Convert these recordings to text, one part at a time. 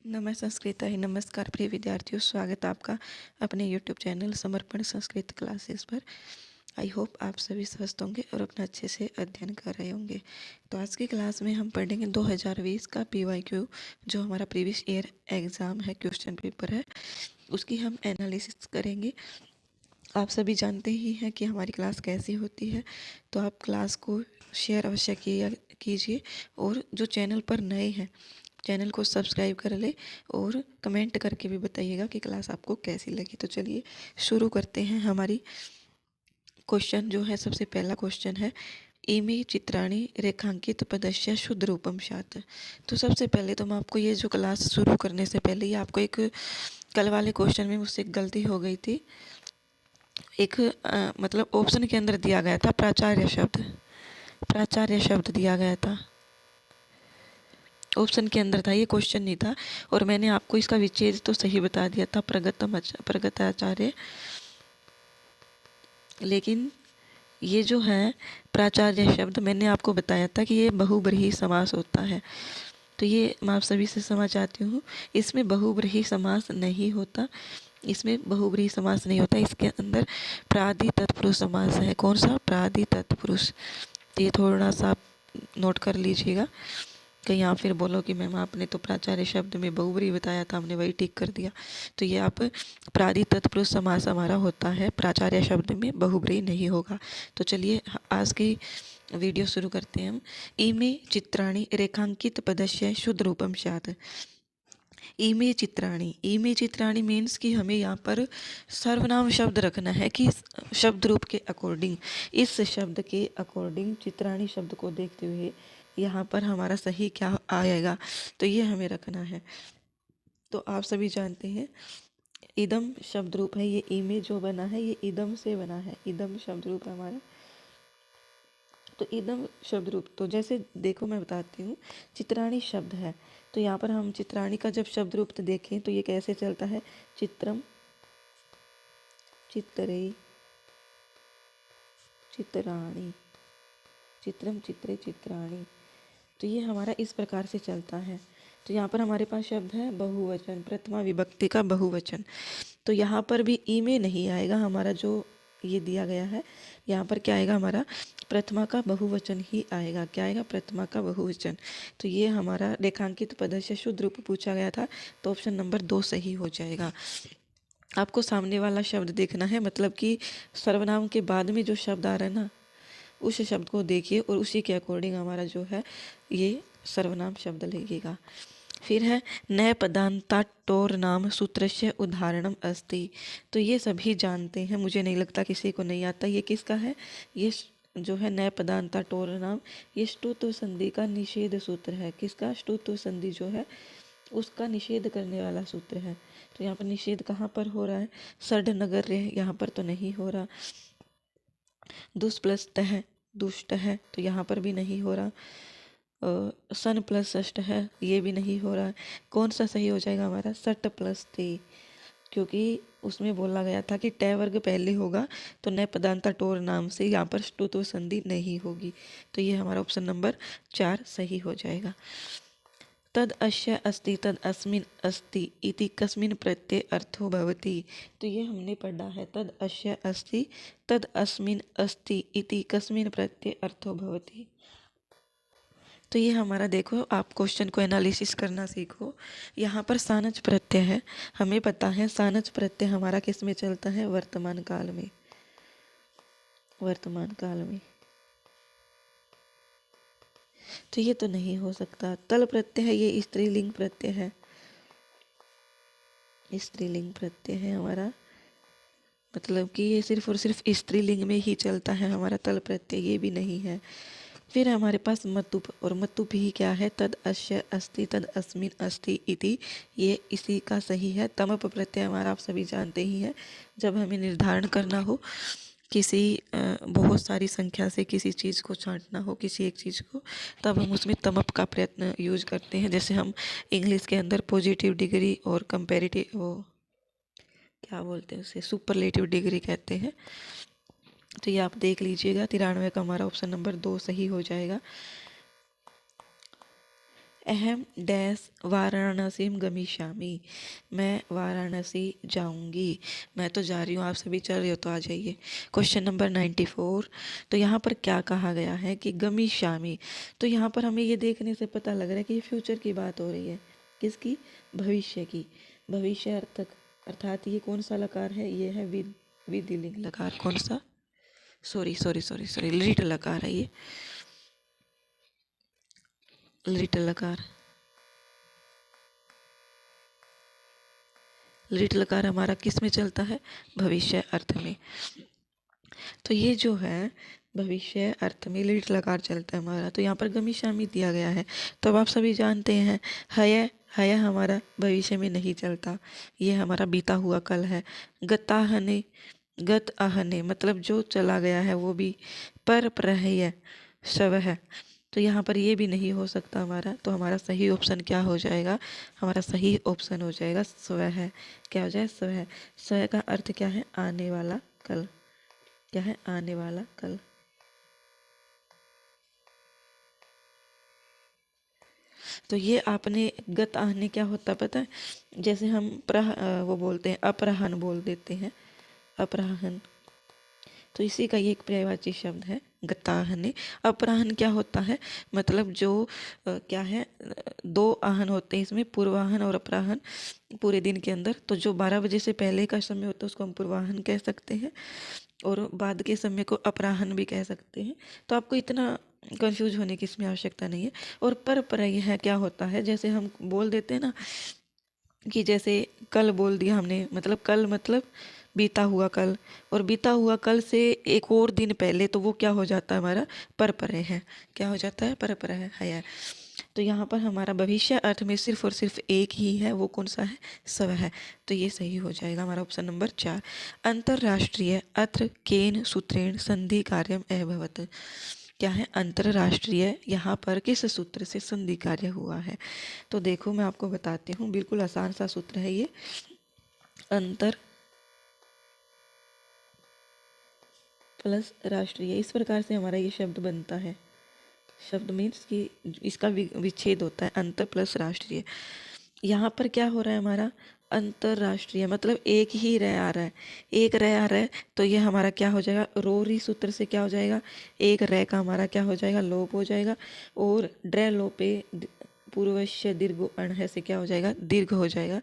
नमस्कार प्रिय विद्यार्थियों, स्वागत है आपका अपने YouTube चैनल समर्पण संस्कृत क्लासेस पर। आई होप आप सभी स्वस्थ होंगे और अपना अच्छे से अध्ययन कर रहे होंगे। तो आज की क्लास में हम पढ़ेंगे 2020 का PYQ, जो हमारा प्रीवियस ईयर एग्ज़ाम है, क्वेश्चन पेपर है, उसकी हम एनालिसिस करेंगे। आप सभी जानते ही हैं कि हमारी क्लास कैसी होती है, तो आप क्लास को शेयर अवश्य कीजिए और जो चैनल पर नए हैं चैनल को सब्सक्राइब कर ले और कमेंट करके भी बताइएगा कि क्लास आपको कैसी लगी। तो चलिए शुरू करते हैं। हमारी क्वेश्चन जो है, सबसे पहला क्वेश्चन है, इमे चित्राणी रेखांकित पदस्य शुद्ध रूपम स्यात्। तो सबसे पहले तो मैं आपको ये जो क्लास शुरू करने से पहले ही आपको एक कल वाले क्वेश्चन में मुझसे एक गलती हो गई थी। एक मतलब ऑप्शन के अंदर दिया गया था प्राचार्य शब्द दिया गया था, ऑप्शन के अंदर था, ये क्वेश्चन नहीं था। और मैंने आपको इसका विच्छेद तो सही बता दिया था, प्रगताचार्य। लेकिन ये जो है प्राचार्य शब्द, मैंने आपको बताया था कि ये बहुब्रीहि समास होता है। तो ये मैं आप सभी से क्षमा चाहती हूँ, इसमें बहुब्रीहि समास नहीं होता, इसके अंदर प्रादि तत्पुरुष समास है। कौन सा? प्रादि तत्पुरुष। तो ये थोड़ा सा आप नोट कर लीजिएगा, कहीं आप फिर बोलो कि मैम आपने तो प्राचार्य शब्द में बहुब्रीहि बताया था, हमने वही ठीक कर दिया। तो ये आप प्रादि तत्पुरुष समास हमारा होता है, प्राचार्य शब्द में बहुब्रीहि नहीं होगा। तो चलिए आज की वीडियो शुरू करते हैं हम। इमे चित्राणि रेखांकित पदस्य शुद्ध रूपम स्यात्। इमे चित्राणी मीन्स कि हमें यहाँ पर सर्वनाम शब्द रखना है कि शब्द रूप के अकॉर्डिंग, इस शब्द के अकॉर्डिंग चित्राणी शब्द को देखते हुए यहाँ पर हमारा सही क्या आएगा, तो ये हमें रखना है। तो आप सभी जानते हैं इदम शब्द रूप है, ये इमे जो बना है ये इदम से बना है, इदम शब्द रूप है हमारा। तो इदम शब्द रूप, तो जैसे देखो मैं बताती हूँ, चित्राणी शब्द है, तो यहाँ पर हम चित्राणी का जब शब्द रूप तो देखें तो ये कैसे चलता है, चित्रम, चित्रे, चित्राणी, चित्रम, चित्रे, चित्राणी। तो ये हमारा इस प्रकार से चलता है। तो यहाँ पर हमारे पास शब्द है बहुवचन, प्रथमा विभक्ति का बहुवचन। तो यहाँ पर भी ई में नहीं आएगा, हमारा जो ये दिया गया है यहाँ पर क्या आएगा, हमारा प्रथमा का बहुवचन ही आएगा। क्या आएगा? प्रथमा का बहुवचन। तो ये हमारा रेखांकित पदस्य शुद्ध रूप पूछा गया था, तो ऑप्शन नंबर 2 सही हो जाएगा। आपको सामने वाला शब्द देखना है, मतलब कि सर्वनाम के बाद में जो शब्द आ रहा है ना, उस शब्द को देखिए और उसी के अकॉर्डिंग हमारा जो है ये सर्वनाम शब्द लगेगा। फिर है नए पदांता टोर नाम सूत्रस्य उदाहरणम अस्ति। तो ये सभी जानते हैं, मुझे नहीं लगता किसी को नहीं आता। ये किसका है? ये जो है नए पदांता टोर नाम, ये ष्टुत्व संधि का निषेध सूत्र है। किसका? ष्टुत्व संधि जो है उसका निषेध करने वाला सूत्र है। तो यहाँ पर निषेध कहाँ पर हो रहा है? षड नगर रे, यहाँ पर तो नहीं हो रहा। दुष्प्लस्त है, दुष्ट है, तो यहाँ पर भी नहीं हो रहा। सन प्लस षष्ट है, ये भी नहीं हो रहा है। कौन सा सही हो जाएगा हमारा? सट प्लस ते, क्योंकि उसमें बोला गया था कि टय वर्ग पहले होगा, तो नए पदांता टोर नाम से यहाँ पर ष्टुत्व संधि नहीं होगी। तो ये हमारा ऑप्शन नंबर 4 सही हो जाएगा। तद अस्य अस्ति तद अस्मिन् अस्ति इति कस्मिन् प्रत्यय अर्थो भवति। तो ये हमने पढ़ा है, तद अस्य अस्ति तद अस्मिन् अस्ति इति कस्मिन् प्रत्यय अर्थो भवति। तो ये हमारा देखो, आप क्वेश्चन को एनालिसिस करना सीखो। यहाँ पर सानच प्रत्यय है, हमें पता है सानच प्रत्यय हमारा किस में चलता है? वर्तमान काल में, वर्तमान काल में। तो ये तो नहीं हो सकता। तल प्रत्यय है, ये स्त्रीलिंग प्रत्यय है, स्त्रीलिंग प्रत्यय है हमारा, मतलब कि ये सिर्फ और सिर्फ स्त्रीलिंग में ही चलता है हमारा तल प्रत्यय, ये भी नहीं है। फिर हमारे पास मतुप, और मतुप ही क्या है? तद अस्य अस्ति तद अस्मिन् अस्ति इति, ये इसी का सही है। तमप प्रत्यय हमारा आप सभी जानते ही हैं, जब हमें निर्धारण करना हो किसी बहुत सारी संख्या से किसी चीज़ को छांटना हो, किसी एक चीज़ को, तब हम उसमें तमप का प्रयत्न यूज करते हैं। जैसे हम इंग्लिश के अंदर पॉजिटिव डिग्री और कंपेरेटिव, वो क्या बोलते हैं उसे, सुपरलेटिव डिग्री कहते हैं। तो ये आप देख लीजिएगा, 93 का हमारा ऑप्शन नंबर 2 सही हो जाएगा। अहम डैश वाराणसी गमिष्यामि, मैं वाराणसी जाऊंगी। मैं तो जा रही हूँ, आप सभी चल रहे हो तो आ जाइए। Question number 94। तो यहाँ पर क्या कहा गया है कि गमिष्यामि, तो यहाँ पर हमें ये देखने से पता लग रहा है कि ये फ्यूचर की बात हो रही है। किसकी? भविष्य की। भविष्य अर्थक अर्थात ये कौन सा लकार है? ये है विधिलिंग लकार। कौन सा? सॉरी लिट लकार है ये, लिट लकार। लिट लकार हमारा किस में चलता है? भविष्य अर्थ में। तो ये जो है भविष्य अर्थ में लिट लकार चलता है हमारा। तो यहाँ पर गमिष्यामि दिया गया है। तो अब आप सभी जानते हैं हय, हय हमारा भविष्य में नहीं चलता, ये हमारा बीता हुआ कल है। गताहने, गत आहने मतलब जो चला गया है वो भी। पर प्रहय शव है, तो यहाँ पर ये भी नहीं हो सकता हमारा। तो हमारा सही ऑप्शन क्या हो जाएगा? हमारा सही ऑप्शन हो जाएगा स्व है। क्या हो जाए? स्व है। स्व का अर्थ क्या है? आने वाला कल। क्या है? आने वाला कल। तो ये आपने गत आहने क्या होता पता है? जैसे हम वो बोलते हैं अपराहन बोल देते हैं, अपराहन। तो इसी का ये एक पर्यायवाची शब्द है गताहने। अपराहन क्या होता है? मतलब जो क्या है, दो आहन होते हैं इसमें, पूर्वाहन और अपराहन पूरे दिन के अंदर। तो जो 12 बजे से पहले का समय होता है उसको हम पूर्वाहन कह सकते हैं, और बाद के समय को अपराहन भी कह सकते हैं। तो आपको इतना कंफ्यूज होने की इसमें आवश्यकता नहीं है। और पर यह क्या होता है? जैसे हम बोल देते हैं ना कि जैसे कल बोल दिया हमने, मतलब कल मतलब बीता हुआ कल, और बीता हुआ कल से एक और दिन पहले, तो वो क्या हो जाता है हमारा? परपरे है। क्या हो जाता है? परपरे है। तो यहाँ पर हमारा भविष्य अर्थ में सिर्फ और सिर्फ एक ही है, वो कौन सा है? स्व है। तो ये सही हो जाएगा हमारा ऑप्शन नंबर 4। अंतरराष्ट्रीय अत्र केन सूत्रेण संधि कार्यम अभवत। क्या है? अंतरराष्ट्रीय यहाँ पर किस सूत्र से संधि कार्य हुआ है? तो देखो मैं आपको बताती हूँ, बिल्कुल आसान सा सूत्र है ये। अंतर प्लस राष्ट्रीय, इस प्रकार से हमारा ये शब्द बनता है। शब्द मीन्स कि इसका विच्छेद होता है, अंतर प्लस राष्ट्रीय। यहाँ पर क्या हो रहा है हमारा? अंतरराष्ट्रीय मतलब एक ही रह आ रहा है, एक रह आ रहा है। तो ये हमारा क्या हो जाएगा? रोरी सूत्र से क्या हो जाएगा? एक रह का हमारा क्या हो जाएगा? लोप हो जाएगा। और ड्र लोपे पूर्वश्य दीर्घ अण है से क्या हो जाएगा? दीर्घ हो जाएगा।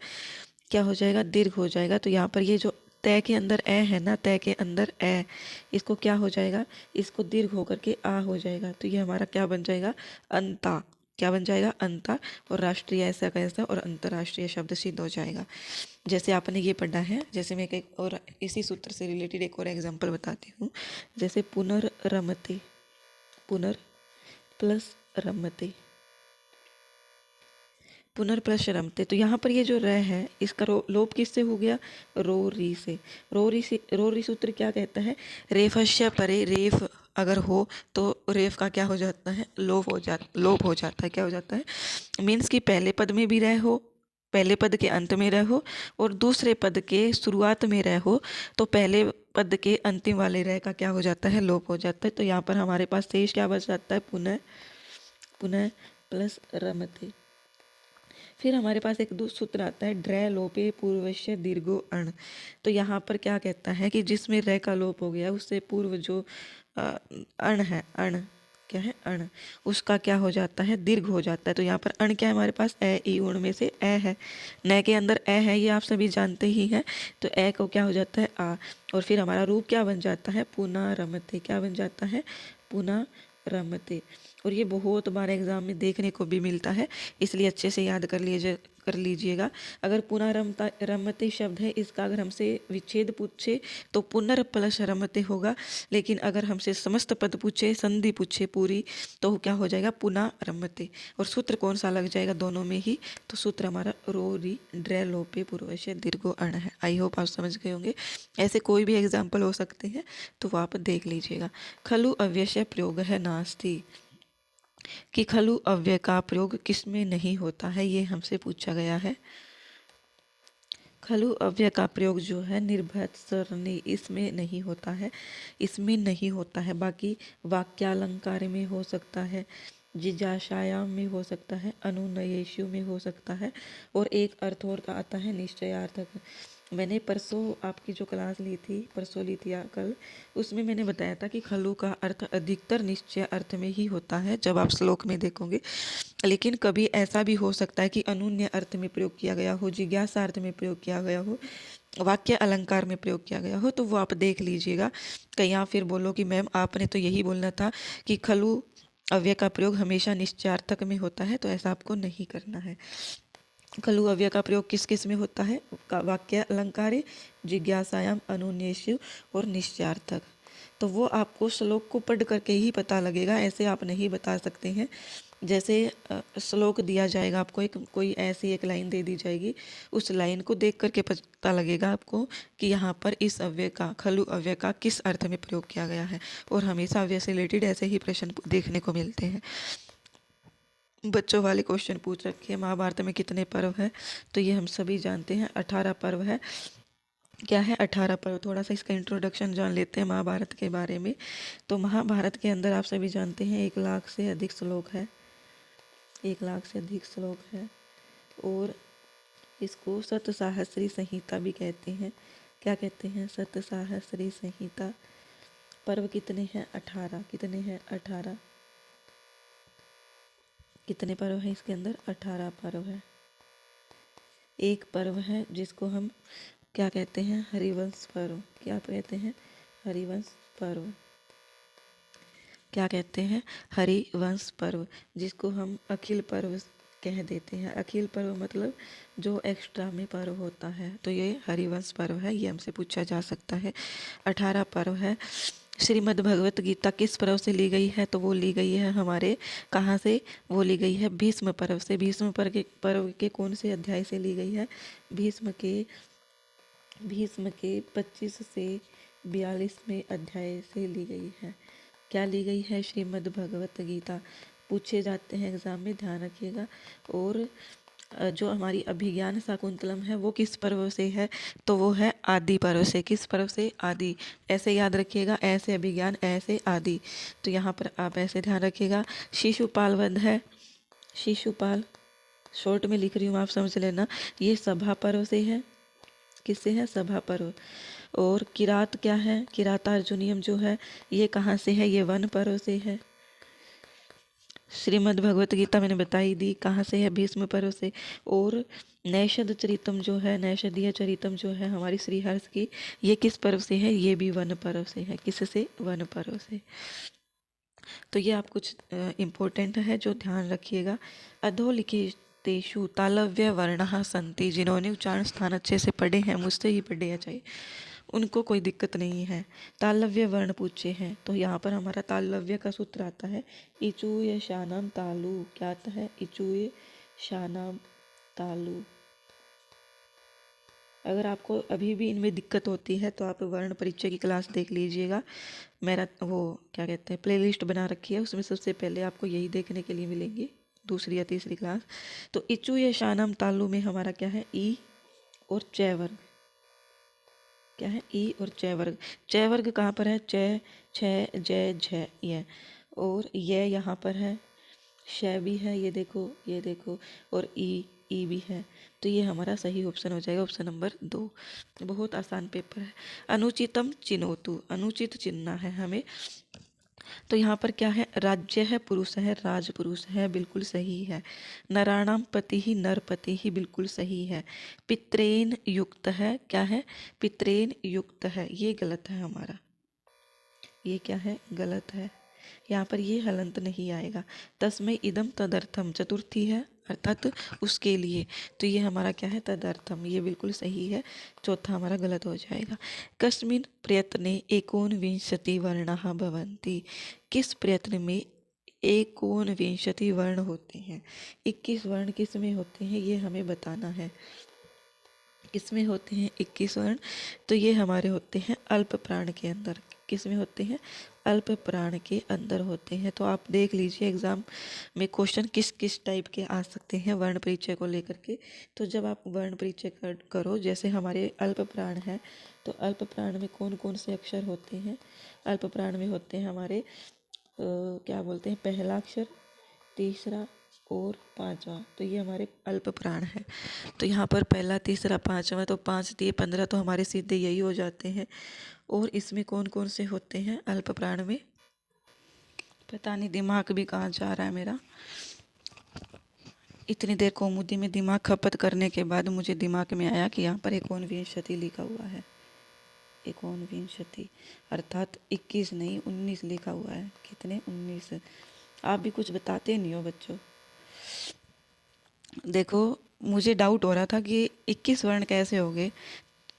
क्या हो जाएगा? दीर्घ हो जाएगा। तो यहाँ पर ये जो तय के अंदर ए है ना, तय के अंदर ए, इसको क्या हो जाएगा? इसको दीर्घ होकर के आ हो जाएगा। तो ये हमारा क्या बन जाएगा? अंता। क्या बन जाएगा? अंता। और राष्ट्रीय ऐसा कैसा, और अंतर्राष्ट्रीय शब्द सिद्ध हो जाएगा। जैसे आपने ये पढ़ा है, जैसे मैं एक और इसी सूत्र से रिलेटेड एक और एग्जांपल बताती हूँ। जैसे पुनर्रमते, पुनर प्लस रमते, पुनर्प्लस रमते। तो यहाँ पर ये जो रह है इसका लोप किससे हो गया? रो री से। रो री सूत्र क्या कहता है? रेफस्य परे रेफ अगर हो तो रेफ का क्या हो जाता है? लोप हो जाता है। क्या हो जाता है? मीन्स कि पहले पद में भी रह हो, पहले पद के अंत में रह हो, और दूसरे पद के शुरुआत में रह हो, तो पहले पद के अंतिम वाले रह का क्या हो जाता है? लोप हो जाता है। तो यहाँ पर हमारे पास शेष क्या बच जाता है? पुनः, पुनः प्लस रमते। फिर हमारे पास एक दूसरा सूत्र आता है ड्रै लोपे पूर्वश्य दीर्घो अण। तो यहाँ पर क्या कहता है कि जिसमें रे का लोप हो गया उससे पूर्व जो अण है, अण क्या है? अण, उसका क्या हो जाता है? दीर्घ हो जाता है। तो यहाँ पर अण क्या है हमारे पास? ए ई उण में से ए है, न के अंदर ए है, ये आप सभी जानते ही हैं। तो ए को क्या हो जाता है? आ। और फिर हमारा रूप क्या बन जाता है? पुनः रमते। क्या बन जाता है? पुनः रमते। और ये बहुत बार एग्जाम में देखने को भी मिलता है, इसलिए अच्छे से याद कर लीजिएगा। अगर पुनः रमते शब्द है, इसका अगर हमसे विच्छेद पूछे तो पुनर्प्लस रमते होगा। लेकिन अगर हमसे समस्त पद पूछे, संधि पूछे पूरी, तो क्या हो जाएगा? पुनः रमते। और सूत्र कौन सा लग जाएगा दोनों में ही? तो सूत्र हमारा रो री ड्रै लोपे पूर्वश्य दीर्घो अण है। आई होप आप समझ गए होंगे। ऐसे कोई भी एग्जाम्पल हो सकते हैं, तो वो आप देख लीजिएगा। खलु अव्यय प्रयोग है नास्ति, कि खलु अव्यय का प्रयोग किसमें नहीं होता है, ये हमसे पूछा गया है। खलु अव्यय का प्रयोग जो है निर्भत सरणी, इसमें नहीं होता है, इसमें नहीं होता है। बाकी वाक्यालंकार में हो सकता है, जिज्ञासायाम में हो सकता है, अनुनयेषु में हो सकता है, और एक अर्थ और आता है निश्चयार्थक। मैंने परसों आपकी जो क्लास ली थी, परसों ली थी कल, उसमें मैंने बताया था कि खलु का अर्थ अधिकतर निश्चय अर्थ में ही होता है जब आप श्लोक में देखोगे, लेकिन कभी ऐसा भी हो सकता है कि अनुन्य अर्थ में प्रयोग किया गया हो, जिज्ञासा अर्थ में प्रयोग किया गया हो, वाक्य अलंकार में प्रयोग किया गया हो, तो वो आप देख लीजिएगा। कहीं आप फिर बोलो कि मैम आपने तो यही बोलना था कि खलु अव्यय का प्रयोग हमेशा निश्चयार्थक में होता है, तो ऐसा आपको नहीं करना है। खलु अव्यय का प्रयोग किस किस में होता है? वाक्य अलंकारे, जिज्ञासायाम, अनुन्नेषु और निश्चयार्थक। तो वो आपको श्लोक को पढ़ करके ही पता लगेगा, ऐसे आप नहीं बता सकते हैं। जैसे श्लोक दिया जाएगा आपको, एक कोई ऐसी एक लाइन दे दी जाएगी, उस लाइन को देख करके पता लगेगा आपको कि यहाँ पर इस अव्यय का, खलु अव्यय का किस अर्थ में प्रयोग किया गया है। और हमेशा अव्यय से रिलेटेड ऐसे ही प्रश्न देखने को मिलते हैं। बच्चों वाले क्वेश्चन पूछ रखे हैं, महाभारत में कितने पर्व है? तो ये हम सभी जानते हैं, 18 पर्व है। क्या है 18 पर्व? थोड़ा सा इसका इंट्रोडक्शन जान लेते हैं महाभारत के बारे में। तो महाभारत के अंदर आप सभी जानते हैं 1 लाख से अधिक श्लोक है, 1 लाख से अधिक श्लोक है, और इसको सतसाहस्री संहिता भी कहते हैं। क्या कहते हैं? सतसाहस्री संहिता। पर्व कितने हैं? 18। कितने हैं? 18। कितने पर्व है इसके अंदर? 18 पर्व है। एक पर्व है जिसको हम क्या कहते हैं? हरिवंश पर्व। क्या कहते हैं? हरिवंश पर्व। क्या कहते हैं? हरिवंश पर्व, जिसको हम अखिल पर्व कह देते हैं। अखिल पर्व मतलब जो एक्स्ट्रा में पर्व होता है, तो ये हरिवंश पर्व है, ये हमसे पूछा जा सकता है। 18 पर्व है। श्रीमद् भगवत गीता किस पर्व से ली गई है? तो वो ली गई है हमारे, कहाँ से? वो ली गई है भीष्म पर्व से। भीष्म पर्व के कौन से अध्याय से ली गई है? भीष्म के 25 से 42वें अध्याय से ली गई है। क्या ली गई है? श्रीमद् भगवत गीता। पूछे जाते हैं एग्जाम में, ध्यान रखिएगा। और जो हमारी अभिज्ञान शाकुंतलम है वो किस पर्व से है? तो वो है आदि पर्व से। किस पर्व से? आदि। ऐसे याद रखिएगा, ऐसे अभिज्ञान, ऐसे आदि। तो यहाँ पर आप ऐसे ध्यान रखिएगा। शिशुपाल वध है, शिशुपाल शॉर्ट में लिख रही हूँ, आप समझ लेना। ये सभा पर्व से है। किससे है? सभा पर्व। और किरात क्या है? किरातार्जुनियम जो है, ये कहाँ से है? ये वन पर्व से है। श्रीमद् भगवत गीता मैंने बताई दी, कहाँ से है? भीष्म पर्व से। और नैषद चरितम जो है, नैषदीय चरितम जो है हमारी श्रीहर्ष की, ये किस पर्व से है? ये भी वन पर्व से है। किससे? वन पर्व से। तो ये आप कुछ इम्पोर्टेंट है जो ध्यान रखिएगा। अधोलिखितेषु तालव्य वर्णः सन्ति, जिन्होंने उच्चारण स्थान अच्छे से पढ़े हैं, मुझसे ही पढ़े या चाहिए, उनको कोई दिक्कत नहीं है। तालव्य वर्ण पूछे हैं, तो यहाँ पर हमारा तालव्य का सूत्र आता है इचूय शानाम तालु। क्या आता है? इचूय शानाम तालु। अगर आपको अभी भी इनमें दिक्कत होती है तो आप वर्ण परिचय की क्लास देख लीजिएगा। मेरा वो क्या कहते हैं, प्लेलिस्ट बना रखी है, उसमें सबसे पहले आपको यही देखने के लिए मिलेंगी, दूसरी या तीसरी क्लास। तो इचू या शानम तालु में हमारा क्या है? ई और च वर्ग। क्या है? ई और च वर्ग। च वर्ग कहाँ पर है? च, छ, जय, झ, ये। और ये यहाँ पर है, श भी है, ये देखो, ये देखो, और ई भी है। तो ये हमारा सही ऑप्शन हो जाएगा, ऑप्शन नंबर 2। बहुत आसान पेपर है। अनुचितम चिनोतु, अनुचित चिन्हना है हमें। तो यहाँ पर क्या है? राज्य है, पुरुष है, राजपुरुष है, बिल्कुल सही है। नराणाम पति ही, नरपति ही, बिल्कुल सही है। पित्रेन युक्त है, क्या है? पित्रेन युक्त है, ये गलत है हमारा। ये क्या है? गलत है। यहाँ पर ये हलंत नहीं आएगा। तस्मै इदम तदर्थम, चतुर्थी है अर्थात उसके लिए, तो ये हमारा क्या है? तदर्थम, ये बिल्कुल सही है। चौथा हमारा गलत हो जाएगा। कस्मिन् प्रयत्ने एकोनविंशति वर्णाः भवन्ति, किस प्रयत्न में 19 वर्ण होते हैं? 21 वर्ण किस में होते हैं ये हमें बताना है। किसमें होते हैं 21 वर्ण? तो ये हमारे होते हैं अल्प प्राण के अंदर। किस में होते हैं? अल्प प्राण के अंदर होते हैं। तो आप देख लीजिए एग्जाम में क्वेश्चन किस किस टाइप के आ सकते हैं वर्ण परिचय को लेकर के। तो जब आप वर्ण परिचय करो, जैसे हमारे अल्प प्राण है, तो अल्प प्राण में कौन कौन से अक्षर होते हैं? अल्प प्राण में होते हैं हमारे क्या बोलते हैं, पहला अक्षर, तीसरा और पांचवा, तो ये हमारे अल्प प्राण है। तो यहाँ पर पहला, तीसरा, पांचवा, तो 5 दिए 15, तो हमारे सीधे यही हो जाते हैं। और इसमें कौन कौन से होते हैं अल्प प्राण में? पता नहीं दिमाग भी कहाँ जा रहा है मेरा। इतनी देर कौमुदी में दिमाग खपत करने के बाद मुझे दिमाग में आया कि यहाँ पर एकोनविंशति लिखा हुआ है। एकोनविंशति अर्थात 21 नहीं 19 लिखा हुआ है। कितने? 19। आप भी कुछ बताते नहीं हो बच्चों। देखो मुझे डाउट हो रहा था कि 21 वर्ण कैसे हो गए,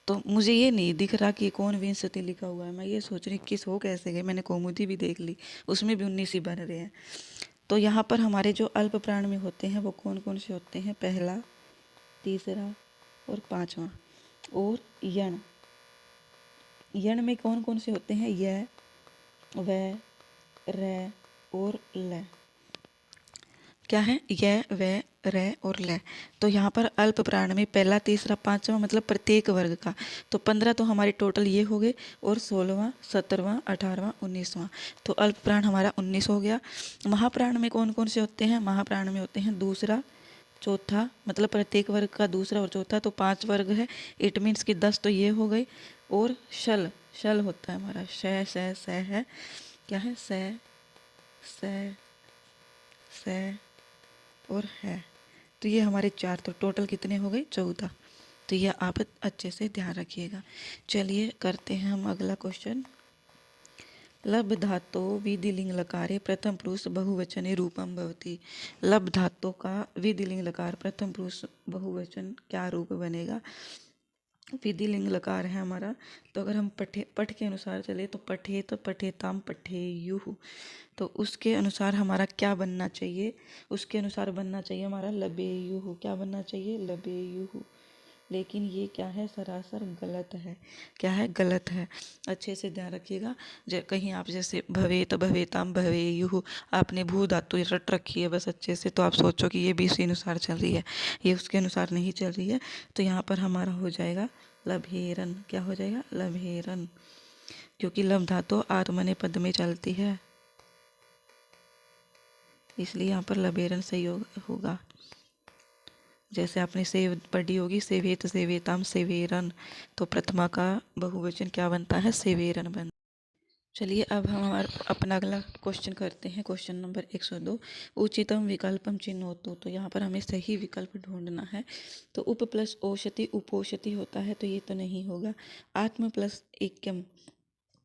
तो मुझे ये नहीं दिख रहा कि कौन विंशति लिखा हुआ है। मैं ये सोच रही 21 हो कैसे गए। मैंने कौमुदी भी देख ली, उसमें भी 19 ही बन रहे हैं। तो यहाँ पर हमारे जो अल्प प्राण में होते हैं वो कौन कौन से होते हैं? पहला, तीसरा और पांचवा। और यण, यण में कौन कौन से होते हैं? य, व, र और ल। क्या है? य, व, र और ल। तो यहाँ पर अल्प प्राण में पहला, तीसरा, पांचवा मतलब प्रत्येक वर्ग का। तो 15 तो हमारे टोटल ये हो गए, और 16वां, 17वां, 18वां, 19वां। तो अल्प प्राण हमारा 19 हो गया। महाप्राण में कौन कौन से होते हैं? महाप्राण में होते हैं दूसरा, चौथा, मतलब प्रत्येक वर्ग का दूसरा और चौथा, तो 5 वर्ग है। इट मीन्स कि 10 तो ये हो गई। और शल, शल होता है हमारा श, स है। क्या है? स, स और है। तो ये हमारे 4, तो टोटल कितने हो गए? 14। तो ये आप अच्छे से ध्यान रखिएगा। चलिए करते हैं हम अगला क्वेश्चन। लब धातो विधिलिंग लकारे प्रथम पुरुष बहुवचने रूपम भवति। लब धातु का विधिलिंग लकार प्रथम पुरुष बहुवचन क्या रूप बनेगा? विधिलिंग लकार है हमारा, तो अगर हम पठ के अनुसार चले तो पठेत, पठेताम, पठेयुः, तो उसके अनुसार हमारा क्या बनना चाहिए? उसके अनुसार बनना चाहिए हमारा लबेयुः। क्या बनना चाहिए? लबेयुः। लेकिन ये क्या है? सरासर गलत है। क्या है? गलत है। अच्छे से ध्यान रखिएगा। कहीं आप जैसे भवेत, भवेताम, भवेयुः, आपने भू धातु रट रखी है बस अच्छे से, तो आप सोचो कि ये भी इसी अनुसार चल रही है, ये उसके अनुसार नहीं चल रही है। तो यहाँ पर हमारा हो जाएगा लभेरन। क्या हो जाएगा? लभेरन, क्योंकि लभ धातु आत्मने पद में चलती है, इसलिए यहाँ पर लभेरन सही होगा। जैसे आपने सेव पढ़ी होगी, सेवेत, सेवेताम, सेवेरन, तो प्रथमा का बहुवचन क्या बनता है? सेवेरन बनता। चलिए अब हम अपना अगला क्वेश्चन करते हैं। Question number 102। उचितम विकल्पम चिन्होतु। तो यहाँ पर हमें सही विकल्प ढूंढना है। तो उप प्लस औषधि उपोषधि होता है, तो ये तो नहीं होगा। आत्म प्लस एकम,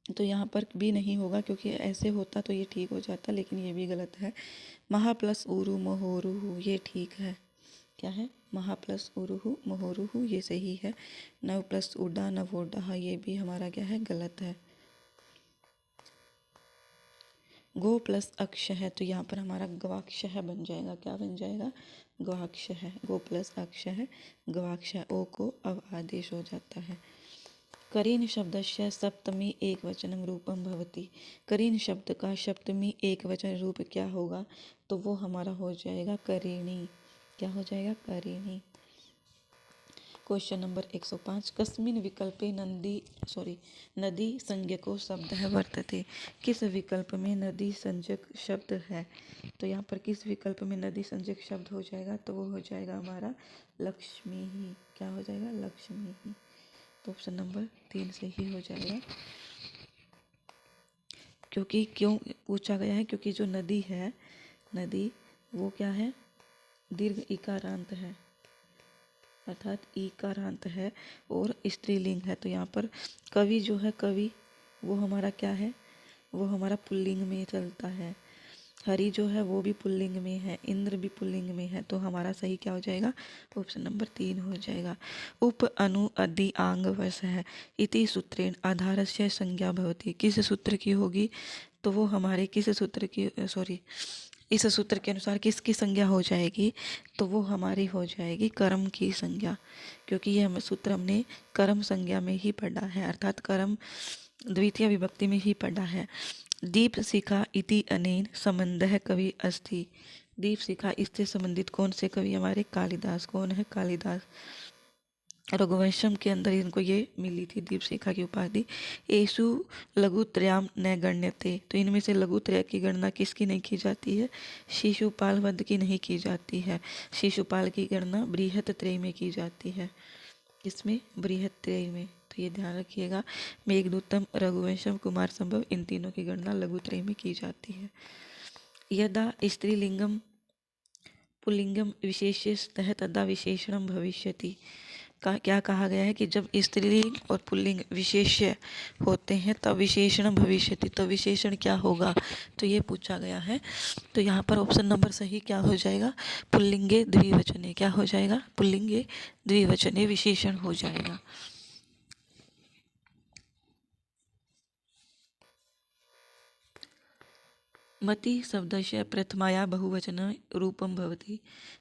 तो यहाँ पर भी नहीं होगा, क्योंकि ऐसे होता तो ये ठीक हो जाता, लेकिन ये भी गलत है। महा प्लस उरु महोरुहु, ये ठीक है। क्या है? महा प्लस उरुहु महोरुहु, ये सही है। नव प्लस उडा नवोडा, ये भी हमारा क्या है? गलत है। गो प्लस अक्ष है, तो यहाँ पर हमारा गवाक्ष है बन जाएगा। क्या बन जाएगा? गवाक्ष है। गो प्लस अक्ष है, गवाक्ष। ओ को अब आदेश हो जाता है। करीन शब्दस्य सप्तमी एक वचनम रूपम भवति। करीन शब्द का सप्तमी एक वचन रूप क्या होगा? तो वो हमारा हो जाएगा करीणी। क्या हो जाएगा? करीणी। Question number 105। कस्मिन विकल्पे नदी संज्ञको शब्द है वर्तते। किस विकल्प में नदी संज्ञक शब्द है? तो यहाँ पर किस विकल्प में नदी संज्ञक शब्द हो जाएगा? तो वो हो जाएगा हमारा लक्ष्मी ही। क्या हो जाएगा? लक्ष्मी ही। तो ऑप्शन नंबर 3 से ही हो जाएगा। क्योंकि क्यों पूछा गया है? क्योंकि जो नदी है, नदी वो क्या है? दीर्घ इकारांत है, अर्थात ईकारांत है और स्त्रीलिंग है। तो यहाँ पर कवि जो है, कवि वो हमारा क्या है? वो हमारा पुल्लिंग में चलता है। हरि जो है वो भी पुल्लिंग में है, इंद्र भी पुल्लिंग में है। तो हमारा सही क्या हो जाएगा? ऑप्शन नंबर 3 हो जाएगा। उप अनु अदि आंग वश है इति सूत्रेण आधारस्य संज्ञा भवति। किस सूत्र की होगी? तो वो हमारे किस सूत्र की इस सूत्र के अनुसार किसकी संज्ञा हो जाएगी? तो वो हमारी हो जाएगी कर्म की संज्ञा, क्योंकि यह सूत्र हमने कर्म संज्ञा में ही पढ़ा है, अर्थात कर्म द्वितीय विभक्ति में ही पढ़ा है। दीप शिखा इति अनेन संबंधः कवि अस्ति। दीप शिखा इससे संबंधित कौन से कवि? हमारे कालिदास। कौन है? कालिदास। रघुवंशम के अंदर इनको ये मिली थी दीपशिखा की उपाधि। येषु लघुत्रयाम न गण्यते, तो इनमें से लघुत्रय की गणना किसकी नहीं की जाती है? शिशुपाल वध की नहीं की जाती है। शिशुपाल की गणना बृहत त्रय में की जाती है। किसमें? बृहत त्रय में। तो ये ध्यान रखिएगा, मेघदूतम, रघुवंशम, कुमार संभव, इन तीनों की गणना लघुत्रय में की जाती है। यदा स्त्रीलिंगम पुल्लिंगम विशेष्यस्तः तदा विशेषणम भविष्यति। क्या कहा गया है कि जब स्त्रीलिंग और पुल्लिंग विशेष्य होते हैं तब विशेषण भविष्यति, तो विशेषण क्या होगा, तो ये पूछा गया है। तो यहाँ पर ऑप्शन नंबर सही क्या हो जाएगा? पुल्लिंगे द्विवचने। क्या हो जाएगा? पुल्लिंगे द्विवचने विशेषण हो जाएगा। मति शब्दस्य प्रथमाया बहुवचन रूपम भवति।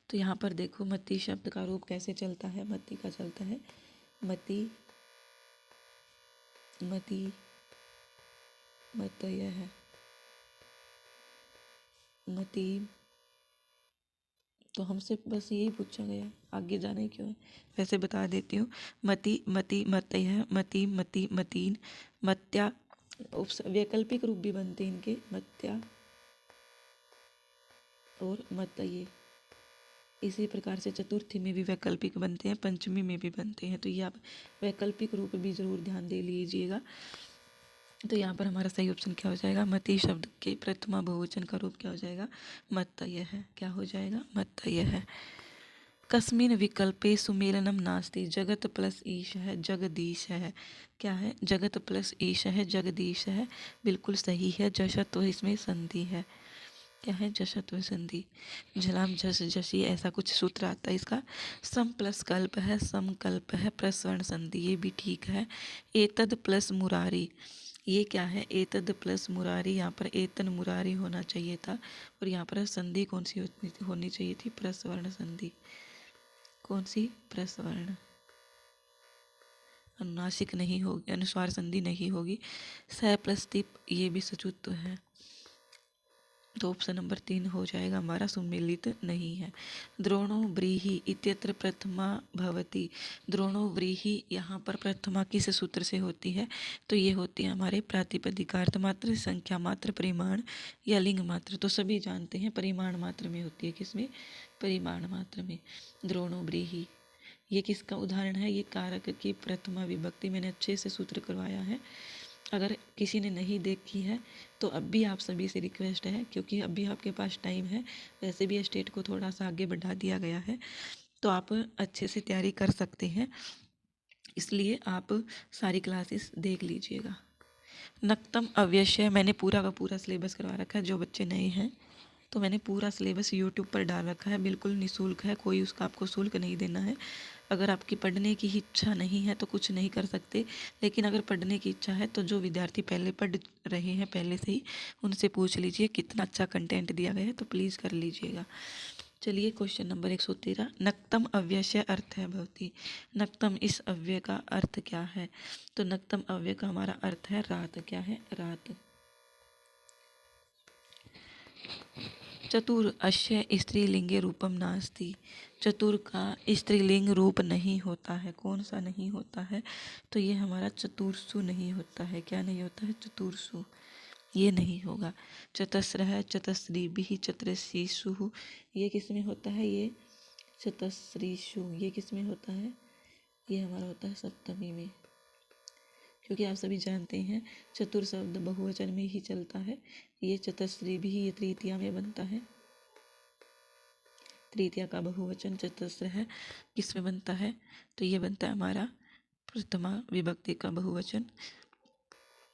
तो यहाँ पर देखो मति शब्द का रूप कैसे चलता है। मति का चलता है मति, मति, मत यह है मति। तो हमसे बस यही पूछा गया, आगे जाने क्यों है, वैसे बता देती हूँ। मति, मति, मत यह, मति, मति, मतीन, मत्या। वैकल्पिक रूप भी बनते हैं इनके, मत्या और मत ये। इसी प्रकार से चतुर्थी में भी वैकल्पिक बनते हैं, पंचमी में भी बनते हैं। तो ये आप वैकल्पिक रूप भी जरूर ध्यान दे लीजिएगा। तो यहाँ पर हमारा सही ऑप्शन क्या हो जाएगा? मति शब्द के प्रथमा बहुवचन का रूप क्या हो जाएगा? मत्तयः है। क्या हो जाएगा? मत्तयः है। कस्मिन विकल्पे सुमेलनम नास्ति, जगत प्लस ईश है, जगदीश है। क्या है? जगत प्लस ईश है, जगदीश है। बिल्कुल सही है। जशत्व इसमें संधि है। क्या है? जशत्व संधि। झलाम झस झसी ऐसा कुछ सूत्र आता है इसका। सम प्लस कल्प है, समकल्प है, प्रस्वर्ण संधि, ये भी ठीक है। एतद प्लस मुरारी, ये क्या है? एतद प्लस मुरारी, यहाँ पर एतन मुरारी होना चाहिए था और यहाँ पर संधि कौन सी होनी चाहिए थी? प्रस्वर्ण संधि। कौन सी? प्रस्वर्ण। अनुनासिक नहीं होगी, अनुस्वार संधि नहीं होगी। स प्लस तिप, ये भी सचुत्व है। तो ऑप्शन नंबर 3 हो जाएगा हमारा, सुमेलित नहीं है। द्रोणो व्रीहि इत्यत्र प्रथमा भवति। द्रोणो व्रीहि, यहाँ पर प्रथमा किस सूत्र से होती है? तो ये होती है हमारे प्रातिपदिकार्थ मात्र, संख्या मात्र, परिमाण या लिंग मात्र। तो सभी जानते हैं परिमाण मात्र में होती है। किसमें? परिमाण मात्र में। द्रोणो व्रीहि, ये किसका उदाहरण है? ये कारक की प्रथमा विभक्ति। मैंने अच्छे से सूत्र करवाया है, अगर किसी ने नहीं देखी है तो अब भी आप सभी से रिक्वेस्ट है, क्योंकि अभी आपके पास टाइम है, वैसे भी स्टेट को थोड़ा सा आगे बढ़ा दिया गया है, तो आप अच्छे से तैयारी कर सकते हैं। इसलिए आप सारी क्लासेस देख लीजिएगा। नक्तम अव्यय, मैंने पूरा का पूरा सिलेबस करवा रखा है। जो बच्चे नए हैं तो मैंने पूरा सिलेबस यूट्यूब पर डाल रखा है, बिल्कुल निःशुल्क है, कोई उसका आपको शुल्क नहीं देना है। अगर आपकी पढ़ने की ही इच्छा नहीं है तो कुछ नहीं कर सकते, लेकिन अगर पढ़ने की इच्छा है तो जो विद्यार्थी पहले पढ़ रहे हैं पहले से ही, उनसे पूछ लीजिए कितना अच्छा कंटेंट दिया गया है, तो प्लीज़ कर लीजिएगा। चलिए क्वेश्चन नंबर 113, नक्तम अव्यय अर्थ है भवती। नक्तम, इस अव्यय का अर्थ क्या है? तो नक्तम अव्यय का हमारा अर्थ है रात। क्या है? रात। चतुर अश्य स्त्रीलिंगे रूपम नास्ति। चतुर का स्त्रीलिंग रूप नहीं होता है। कौन सा नहीं होता है? तो ये हमारा चतुर्सु नहीं होता है। क्या नहीं होता है? चतुर्सु, ये नहीं होगा। चतस्रः चतस्रीभिः चतुर्षीषु, ये किस में होता है? ये चतस्रीषु, ये किस में होता है? ये हमारा होता है सप्तमी में, क्योंकि आप सभी जानते हैं चतुर शब्द बहुवचन में ही चलता है। ये चतस्री भी ये तृतीया में बनता है। तृतीया का बहुवचन चतस्र है, किस में बनता है? तो ये बनता है हमारा प्रथमा विभक्ति का बहुवचन।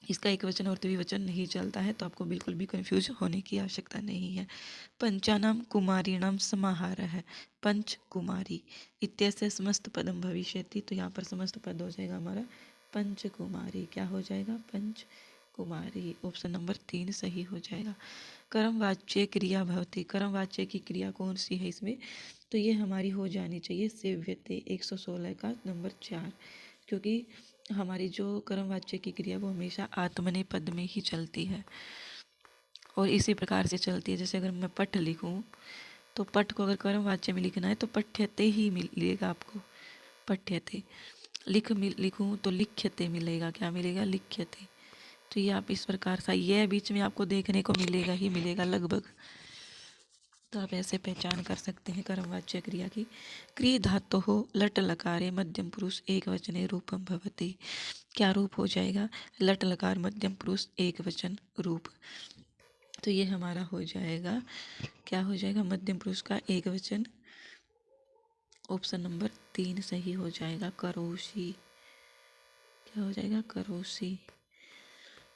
इसका एक वचन और द्विवचन नहीं चलता है, तो आपको बिल्कुल भी कंफ्यूज होने की आवश्यकता नहीं है। पंचानाम कुमारीणाम समाहार है। पंच कुमारी इत्यस्य समस्त पदम भविष्यति, तो यहाँ पर समस्त पद हो जाएगा हमारा पंच कुमारी। क्या हो जाएगा? पंच कुमारी। ऑप्शन नंबर 3 सही हो जाएगा। कर्म वाच्य क्रिया भवती। कर्म वाच्य की क्रिया कौन सी है इसमें? तो ये हमारी हो जानी चाहिए सेव्यते, 116 का नंबर 4, क्योंकि हमारी जो कर्मवाच्य की क्रिया वो हमेशा आत्मनेय पद में ही चलती है और इसी प्रकार से चलती है। जैसे अगर मैं पठ लिखूं तो पठ को अगर कर्मवाच्य में लिखना है तो पठ्यते ही मिलेगा आपको, पठ्यते। लिखूँ तो लिख्यते मिलेगा, क्या मिलेगा? लिख्यते। तो ये आप इस प्रकार से ये बीच में आपको देखने को मिलेगा ही मिलेगा लगभग। तो आप ऐसे पहचान कर सकते हैं कर्मवाच्य क्रिया की। क्री धातु हो लट लकारे मध्यम पुरुष एक वचने रूपम भवति। क्या रूप हो जाएगा? लट लकार मध्यम पुरुष एक वचन रूप। तो ये हमारा हो जाएगा, क्या हो जाएगा? मध्यम पुरुष का एक वचन। ऑप्शन नंबर 3 सही हो जाएगा, करोषि। क्या हो जाएगा? करोषि।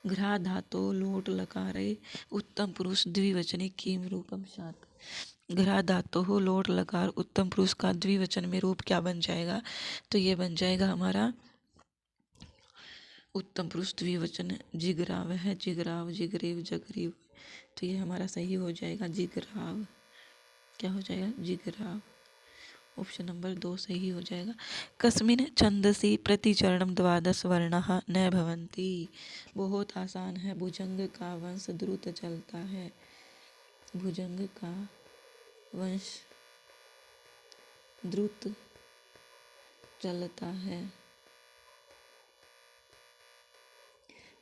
घ्रा धातो लोट लकारे उत्तम पुरुष द्विवचने किम रूपम सात। घ्रा धातो हो लोट लकार उत्तम पुरुष का द्विवचन में रूप क्या बन जाएगा? तो ये बन जाएगा हमारा उत्तम पुरुष द्विवचन जिगराव है, जिगराव, जिगरेव, जगरीव। तो ये हमारा सही हो जाएगा जिगराव। क्या हो जाएगा? जिगराव। ऑप्शन नंबर 2 सही हो जाएगा। कस्मिन् छंदसि प्रतिचरणं द्वादश वर्णाः न भवन्ति। बहुत आसान है। भुजंग का वंश द्रुत चलता है। भुजंग का वंश द्रुत चलता है।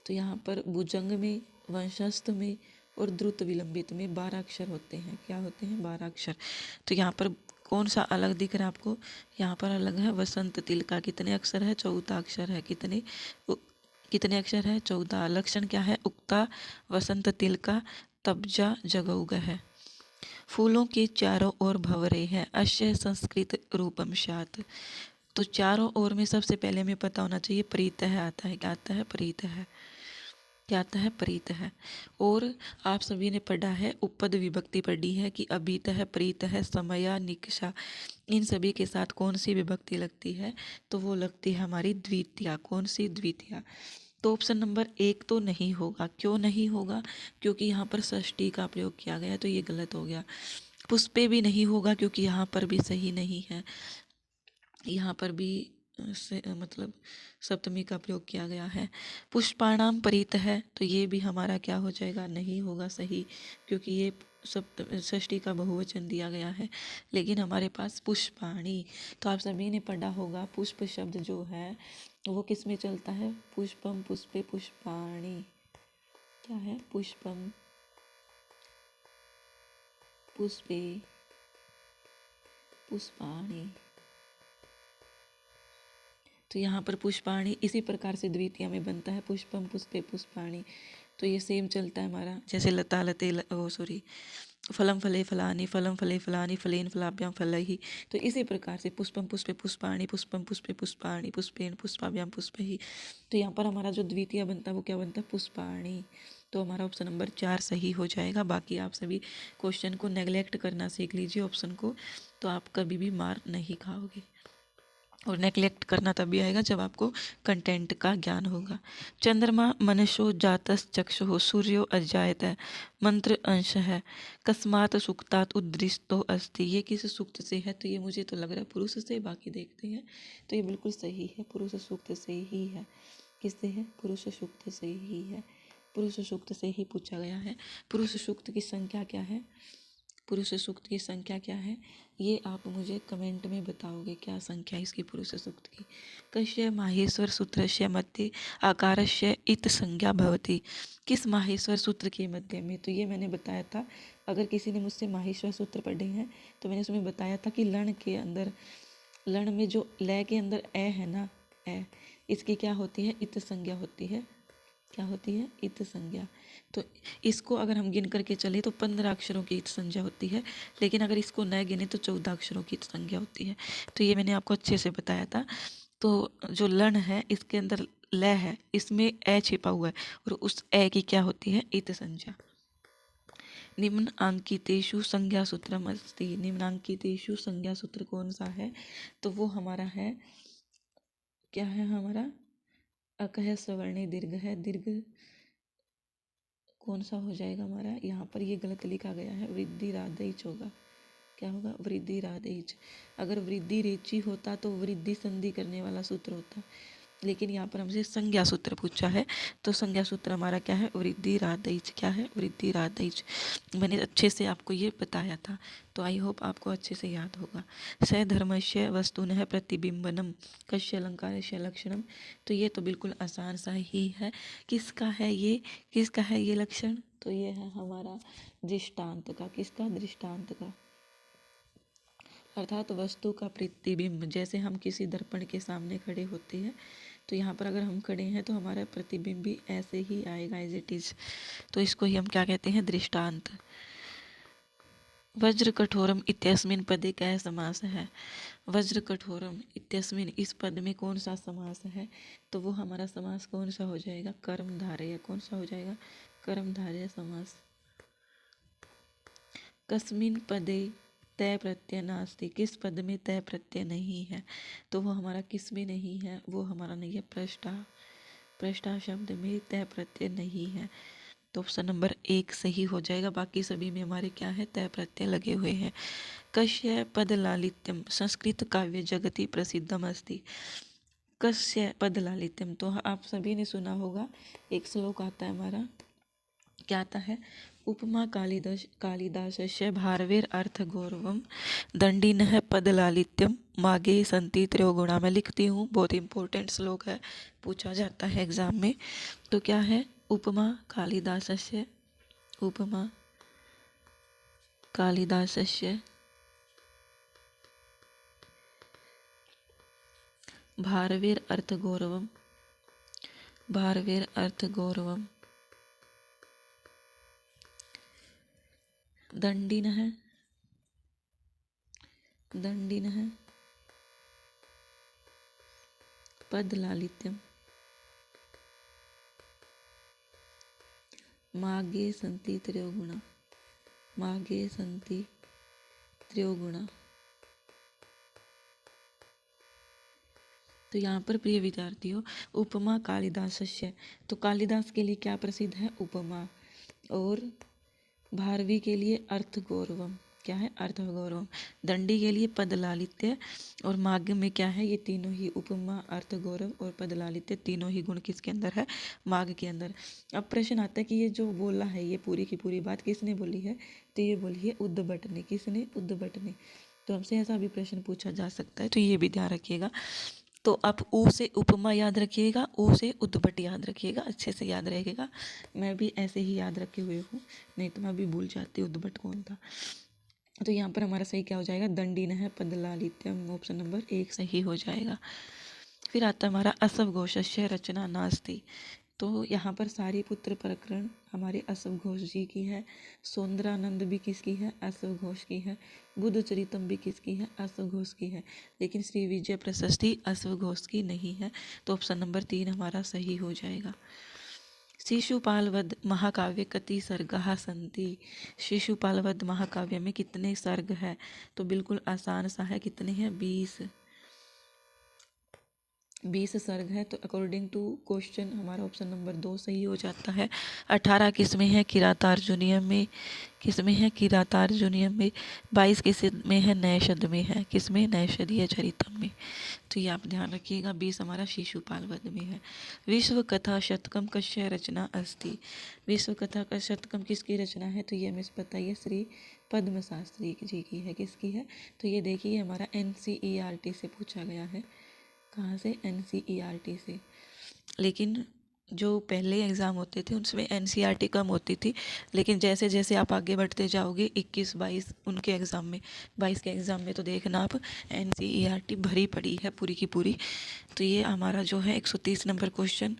तो यहाँ पर भुजंग में, वंशस्थ में और द्रुत विलंबित में 12 अक्षर होते हैं। क्या होते हैं? 12 अक्षर। तो यहाँ पर कौन सा अलग दिख रहा है आपको? यहाँ पर अलग है वसंत तिल का। कितने अक्षर है? 14 अक्षर है। कितने अक्षर है? 14। लक्षण क्या है? उक्ता वसंत तिल का तब्जा जगौग है। फूलों के चारों ओर भंवरे हैं। अश्य संस्कृत रूपम स्यात्। तो चारों ओर में सबसे पहले हमें पता होना चाहिए प्रीत है आता है। क्या आता है? प्रीत है। क्या आता है? प्रीत है। और आप सभी ने पढ़ा है, उपपद विभक्ति पढ़ी है कि अभीत है, प्रीत है, समया, निकषा, इन सभी के साथ कौन सी विभक्ति लगती है? तो वो लगती है हमारी द्वितीया। कौन सी? द्वितीया। तो ऑप्शन नंबर 1 तो नहीं होगा। क्यों नहीं होगा? क्योंकि यहाँ पर षष्ठी का प्रयोग किया गया, तो ये गलत हो गया। पुष्पे भी नहीं होगा क्योंकि यहाँ पर भी सही नहीं है। यहाँ पर भी मतलब सप्तमी का प्रयोग किया गया है। पुष्पाणाम परित है, तो ये भी हमारा क्या हो जाएगा? नहीं होगा सही, क्योंकि ये षष्ठी का बहुवचन दिया गया है। लेकिन हमारे पास पुष्पाणी, तो आप सभी ने पढ़ा होगा पुष्प शब्द जो है वो किस में चलता है? पुष्पम, पुष्पे, पुष्पाणी। क्या है? पुष्पम, पुष्पे, पुष्पाणी। तो यहाँ पर पुष्पाणी इसी प्रकार से द्वितीया में बनता है, पुष्पम, पुष्पे, पुष्पाणी। तो ये सेम चलता है हमारा, जैसे लता लते फलम फले फलानि, फलम फले फलानि, फलेन फलाभ्याम फलैहि। तो इसी प्रकार से पुष्पम पुष्पे पुष्पाणि, पुष्पम पुष्पे पुष्पाणि, पुष्पेन पुष्पाभ्याम पुष्पैहि। तो यहाँ पर हमारा जो द्वितीय बनता है वो क्या बनता है? पुष्पाणि। तो हमारा ऑप्शन नंबर 4 सही हो जाएगा। बाकी आप सभी क्वेश्चन को नेगलेक्ट करना सीख लीजिए, ऑप्शन को, तो आप कभी भी मार नहीं खाओगे। और नेग्लेक्ट करना तभी आएगा जब आपको कंटेंट का ज्ञान होगा। चंद्रमा मनसो जातस चक्षुः सूर्यो अजायत है, मंत्र अंश है, कस्मात सुक्तात उद्दृष्टो अस्ति। ये किस सूक्त से है? तो ये मुझे तो लग रहा है पुरुष से, बाकी देखते हैं। तो ये बिल्कुल सही है, पुरुष सूक्त से ही है। किससे है? पुरुष सूक्त से ही है। पुरुष सूक्त से ही पूछा गया है। पुरुष सूक्त की संख्या क्या है? पुरुष सूक्त की संख्या क्या है? ये आप मुझे कमेंट में बताओगे क्या संख्या इसकी पुरुष सूक्त की। कस्य माहेश्वर सूत्रस्य मध्ये आकारस्य इत संज्ञा भवति। किस माहेश्वर सूत्र के मध्य में? तो ये मैंने बताया था, अगर किसी ने मुझसे माहेश्वर सूत्र पढ़े हैं तो मैंने उसमें बताया था कि लण के अंदर, लण में जो लय के अंदर ए है ना, ए, इसकी क्या होती है? इत संज्ञा होती है। क्या होती है? इत संज्ञा। तो इसको अगर हम गिन करके चले तो 15 अक्षरों की इत संज्ञा होती है, लेकिन अगर इसको न गिने तो 14 अक्षरों की इत संज्ञा होती है। तो ये मैंने आपको अच्छे से बताया था। तो जो लण है इसके अंदर ल है, इसमें ए छिपा हुआ है, और उस ए की क्या होती है? इत संज्ञा। निम्न अंकितेषु संज्ञा सूत्रम अस्ति। निम्नांकितेषु संज्ञा सूत्र कौन सा है? तो वो हमारा है, क्या है हमारा? अकह सवर्णे दीर्घ है। दीर्घ कौन सा हो जाएगा हमारा? यहाँ पर ये गलत लिखा गया है, वृद्धि राधेच होगा। क्या होगा? वृद्धि राधेच। अगर वृद्धि रेची होता तो वृद्धि संधि करने वाला सूत्र होता। लेकिन यहाँ पर हमसे संज्ञा सूत्र पूछा है। तो संज्ञा सूत्र हमारा क्या है? वृद्धि राधैच। क्या है? वृद्धि राधैच। मैंने अच्छे से आपको ये बताया था, तो आई होप आपको अच्छे से याद होगा। स धर्मस्य वस्तुनः प्रतिबिंबनम कस्य अलंकारस्य लक्षणम। तो ये तो बिल्कुल आसान सा ही है। किसका है ये? किसका है ये लक्षण? तो ये है हमारा दृष्टांत का। किसका? दृष्टांत का। अर्थात वस्तु का प्रतिबिंब। जैसे हम किसी दर्पण के सामने खड़े होते हैं, तो यहाँ पर अगर हम खड़े हैं तो हमारा प्रतिबिंब भी ऐसे ही आएगा एज इट इज। तो इसको ही हम क्या कहते हैं? दृष्टांत। वज्र कठोरम इत्यस्मिन पदे क्या समास है? वज्र कठोरम इत्यस्मिन, इस पद में कौन सा समास है? तो वो हमारा समास कौन सा हो जाएगा? कर्मधारय। कौन सा हो जाएगा? कर्मधारय समास। कस्मिन पदे तय प्रत्यय नास्ति। किस पद में तय प्रत्यय नहीं है? तो वो हमारा किस में नहीं है? वो हमारा नहीं है पृष्ठा। पृष्ठा शब्द में तय प्रत्यय नहीं है। तो ऑप्शन नंबर 1 सही हो जाएगा। बाकी सभी में हमारे क्या है? तय प्रत्यय लगे हुए हैं। कस्य पद लालित्यम संस्कृत काव्य जगति प्रसिद्धम अस्ति। कस्य पद लालित्यम, तो आप सभी ने सुना होगा, एक श्लोक आता है हमारा। क्या आता है? उपमा कालिदासस्य भारवेर अर्थ गौरवम दंडिनः पद लालित्यम मागे संति त्रयो गुणा। मैं लिखती हूँ, बहुत इंपॉर्टेंट श्लोक है, पूछा जाता है एग्जाम में। तो क्या है? उपमा कालिदासस्य, उपमा कालिदासस्य भारवेर अर्थ गौरवम, भारवेर अर्थ गौरवम दंडिनः, दंडिनः पद लालित्यम मागे संति त्रयो गुणा, मागे संति त्रयो गुणा। तो यहाँ पर प्रिय विद्यार्थियों, उपमा कालिदासस्य, तो कालिदास के लिए क्या प्रसिद्ध है? उपमा। और भारवी के लिए अर्थ गौरवम। क्या है? अर्थ गौरवम। दंडी के लिए पद लालित्य। और माग्य में क्या है? ये तीनों ही, उपमा, अर्थ गौरव और पद लालित्य, तीनों ही गुण किसके अंदर है? माघ के अंदर। अब प्रश्न आता है कि ये जो बोला है, ये पूरी की पूरी बात किसने बोली है? तो ये बोली है उद्भट ने। किसने? उद्भट ने। तो हमसे ऐसा भी प्रश्न पूछा जा सकता है, तो ये भी ध्यान रखिएगा। तो आप ऊ से उपमा याद रखिएगा, ऊ से उद्भट याद रखिएगा, अच्छे से याद रहेगा। मैं भी ऐसे ही याद रखे हुए हूँ, नहीं तो मैं भी भूल जाती उद्भट कौन था। तो यहाँ पर हमारा सही क्या हो जाएगा? दंडिनः पद लालित्यम। ऑप्शन नंबर 1 सही हो जाएगा। फिर आता है हमारा असव घोषस्य रचना नास्ति। तो यहाँ पर सारी पुत्र प्रकरण हमारे असव घोष जी की है। सौंदरानंद भी किसकी है? असव घोष की है। बुद्ध चरितम भी किसकी है? असव घोष की है। लेकिन श्री विजय प्रशस्ति असव घोष की नहीं है। तो ऑप्शन नंबर 3 हमारा सही हो जाएगा। शिशुपालवध महाकाव्य कति सर्गाः सन्ति। शिशुपालवध महाकाव्य में कितने सर्ग है? तो बिल्कुल आसान सा है। कितने हैं? 20 सर्ग है। तो अकॉर्डिंग टू क्वेश्चन हमारा ऑप्शन नंबर 2 सही हो जाता है। 18 किसमें है? किरातार्जुनीय में। किसमें है? किरातार्जुनीय में। 22 किस में है? नैषध में है। किसमें? नैषधीय चरितम में। तो ये आप ध्यान रखिएगा। 20 हमारा शिशुपाल वध में है। विश्व कथा शतकम कस्य रचना अस्ति। विश्व कथा का शतकम किसकी रचना है? तो ये हमें बताइए, श्री पद्म शास्त्री जी की है। किसकी है? तो ये देखिए हमारा NCERT से पूछा गया है। कहाँ से? NCERT से। लेकिन जो पहले एग्ज़ाम होते थे उसमें NCERT कम होती थी, लेकिन जैसे जैसे आप आगे बढ़ते जाओगे 21-22 उनके एग्ज़ाम में, 22 के एग्ज़ाम में तो देखना आप NCERT भरी पड़ी है पूरी की पूरी। तो ये हमारा जो है 130 नंबर क्वेश्चन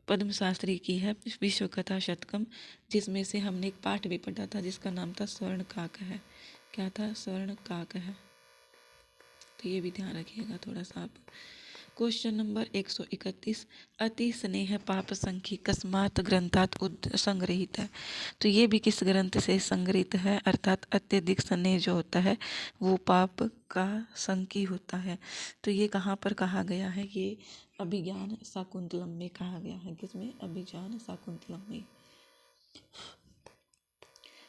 पद्म शास्त्री की है, विश्व कथा शतकम, जिसमें से हमने एक पाठ भी पढ़ा था जिसका नाम था स्वर्ण काक है। क्या था? स्वर्ण काक है। तो ये भी ध्यान रखिएगा थोड़ा सा आप। क्वेश्चन नंबर 131, अति स्नेह पाप संखी कस्मात ग्रंथात संग्रहित है। तो ये भी किस ग्रंथ से संग्रहित है? अर्थात अत्यधिक स्नेह जो होता है वो पाप का संकी होता है। तो ये कहाँ पर कहा गया है? ये अभिज्ञान शाकुंतलम में कहा गया है। किसमें? अभिज्ञान शाकुंतलम में।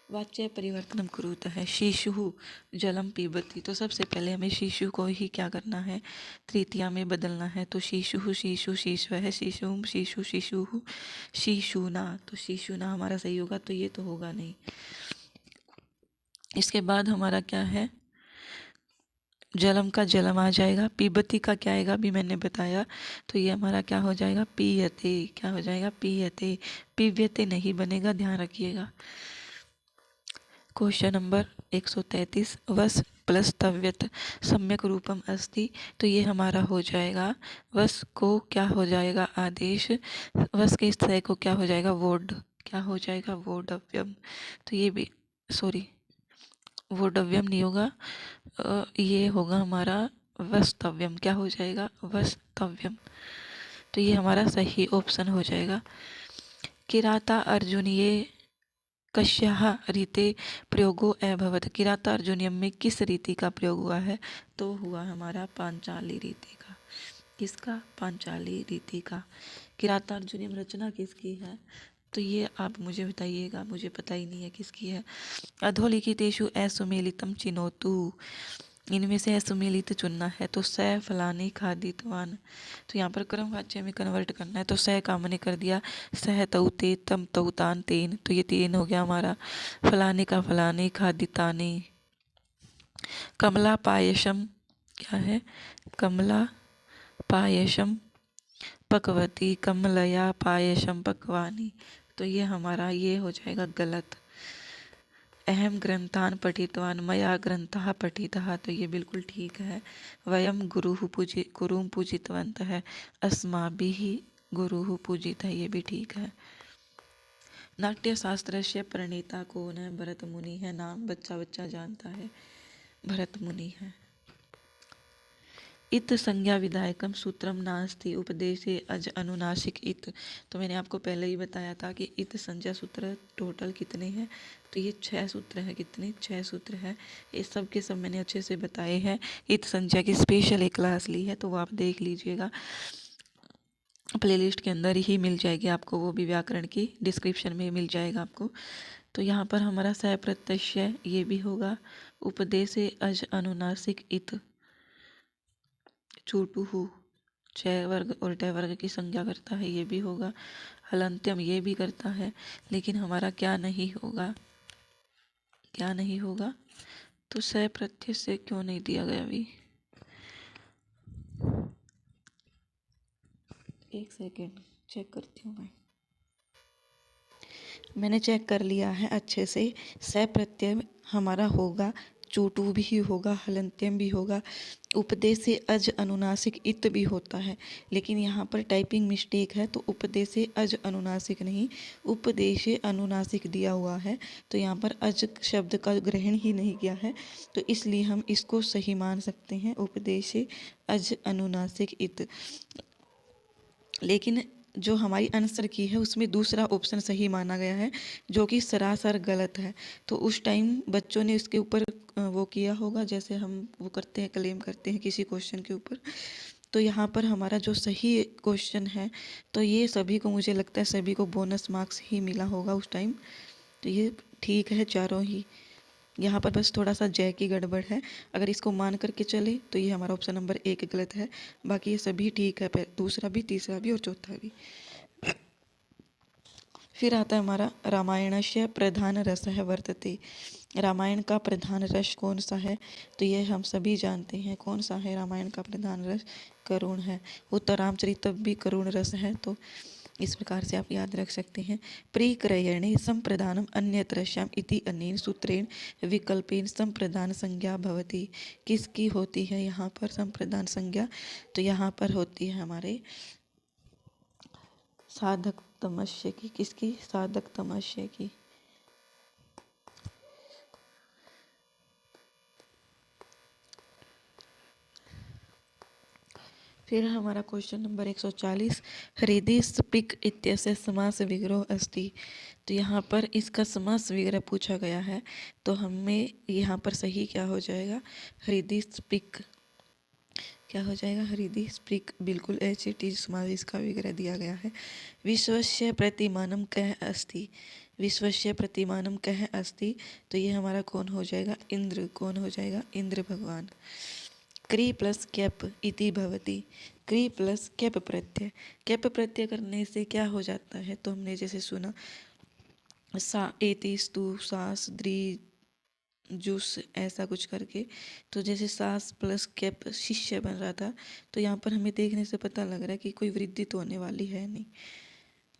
वाच्य परिवर्तनम कुरुतः शिशु जलम पीबती। तो सबसे पहले हमें शिशु को ही क्या करना है, तृतीया में बदलना है। तो शिशु शिशु शिशवः शिशुम शिशु शिशु शिशुना। तो शिशुना हमारा सही होगा, तो ये तो होगा नहीं। इसके बाद हमारा क्या है, जलम का जलम आ जाएगा, पीबती का क्या आएगा अभी मैंने बताया। तो ये हमारा क्या हो जाएगा, पीयते। क्या हो जाएगा, पीयते। पीव्यते नहीं बनेगा, ध्यान रखिएगा। क्वेश्चन नंबर 133, वस प्लस तव्यत सम्यक रूपम अस्ति। तो ये हमारा हो जाएगा, वस को क्या हो जाएगा आदेश, वस के स्थायी को क्या हो जाएगा वोड। क्या हो जाएगा, वोडव्यम। तो ये भी सॉरी, वोडव्यम नहीं होगा, ये होगा हमारा वस्तव्यम। क्या हो जाएगा, वस्तव्यम। तो ये हमारा सही ऑप्शन हो जाएगा। किराता अर्जुनीये कस्याः रीते प्रयोगो अभवत्। किराता अर्जुनियम में किस रीति का प्रयोग हुआ है, तो हुआ हमारा पांचाली रीति का। किसका, पांचाली रीति का। किराता अर्जुनियम रचना किसकी है, तो ये आप मुझे बताइएगा, मुझे पता ही नहीं है किसकी है। अधोलिखितेषु असुमेलितम चिनोतु। इनमें से असुमेलित चुनना है। तो स फलानी खादितवान। तो यहाँ पर कर्म वाच्य में कन्वर्ट करना है। तो स का हमने कर दिया, सह तऊ ते तम तऊ तान तेन। तो ये तेन हो गया हमारा। फलाने का फलाने, खादिताने। कमला पायसम क्या है, कमला पायसम पकवती, कमलया पायसम पकवानी। तो ये हमारा ये हो जाएगा गलत। अहम ग्रंथान पठितवान, मया ग्रंथः पठितः। तो ये बिल्कुल ठीक है। वयम गुरुः गुरुं पूजितवन्तः, अस्माभिः गुरुः पूजितः। ये भी ठीक है। नाट्यशास्त्रस्य प्रणेता कौन है, भरत मुनि है। नाम बच्चा बच्चा जानता है, भरत मुनि है। इत संज्ञा विधायकम सूत्रम नास्ति उपदेशे अज अनुनासिक इत। तो मैंने आपको पहले ही बताया था कि इत संज्ञा सूत्र टोटल कितने हैं, तो ये 6 सूत्र है। कितने, 6 सूत्र है। ये सब के सब मैंने अच्छे से बताए हैं। इत संज्ञा की स्पेशल एक क्लास ली है, तो वो आप देख लीजिएगा, प्लेलिस्ट के अंदर ही मिल जाएगी आपको, वो भी व्याकरण की डिस्क्रिप्शन में मिल जाएगा आपको। तो यहाँ पर हमारा सह प्रत्यय ये भी होगा, उपदेशे अज अनुनासिक इत चूटुहु 6 वर्ग और ट वर्ग की संज्ञा करता है, ये भी होगा। हलंत्यम ये भी करता है, लेकिन हमारा क्या नहीं होगा, क्या नहीं होगा, तो स प्रत्यय से क्यों नहीं दिया गया अभी, एक सेकेंड चेक करती हूँ मैंने चेक कर लिया है अच्छे से। स प्रत्यय हमारा होगा, चोटू भी होगा, हलंत्यम भी होगा, उपदेश से अज अनुनासिक इत भी होता है। लेकिन यहाँ पर टाइपिंग मिस्टेक है, तो उपदेश से अज अनुनासिक नहीं, उपदेश अनुनासिक दिया हुआ है। तो यहाँ पर अज शब्द का ग्रहण ही नहीं किया है, तो इसलिए हम इसको सही मान सकते हैं, उपदेश से अज अनुनासिक इत। लेकिन जो हमारी आंसर की है उसमें दूसरा ऑप्शन सही माना गया है, जो कि सरासर गलत है। तो उस टाइम बच्चों ने उसके ऊपर वो किया होगा, जैसे हम वो करते हैं, क्लेम करते हैं किसी क्वेश्चन के ऊपर। तो यहाँ पर हमारा जो सही क्वेश्चन है, तो ये सभी को, मुझे लगता है सभी को बोनस मार्क्स ही मिला होगा उस टाइम। तो ये ठीक है चारों ही। यहाँ पर बस थोड़ा सा जय की गड़बड़ है। अगर इसको मान करके चले तो ये हमारा ऑप्शन नंबर 1 गलत है, बाकी ये सभी ठीक है, दूसरा भी, तीसरा भी और चौथा भी। फिर आता है हमारा रामायणस्य प्रधान रसः वर्तते। रामायण का प्रधान रस कौन सा है, तो ये हम सभी जानते हैं कौन सा है। रामायण का प्रधान रस करुण है। उत्तरामचरित भी करुण रस है, तो इस प्रकार से आप याद रख सकते हैं। प्रीक्रयणे संप्रदानम अन्यत्रस्याम इति अनेन सूत्रेण विकल्पेन संप्रदान संज्ञा भवति। किसकी होती है यहाँ पर संप्रदान संज्ञा, तो यहाँ पर होती है हमारे साधक तमस्य की। किसकी, साधक तमस्य की। फिर हमारा क्वेश्चन नंबर 140, हृदय स्पिक इत्यस्य समास विग्रह अस्ति। तो यहाँ पर इसका समास विग्रह पूछा गया है, तो हमें यहाँ पर सही क्या हो जाएगा, हृदय स्पिक। क्या हो जाएगा, हृदय स्पिक, बिल्कुल HT समास इसका विग्रह दिया गया है। विश्वस्य प्रतिमानम कः अस्ति। विश्वस्य प्रतिमानं कः अस्ति, तो ये हमारा कौन हो जाएगा, इंद्र। कौन हो जाएगा, इंद्र भगवान। क्री प्लस कैप इति भवति। क्री प्लस कैप प्रत्यय, कैप प्रत्यय करने से क्या हो जाता है, तो हमने जैसे सुना सा एति स्तु सास द्री जूस ऐसा कुछ करके, तो जैसे सास प्लस कैप शिष्य बन रहा था, तो यहाँ पर हमें देखने से पता लग रहा है कि कोई वृद्धि तो होने वाली है नहीं,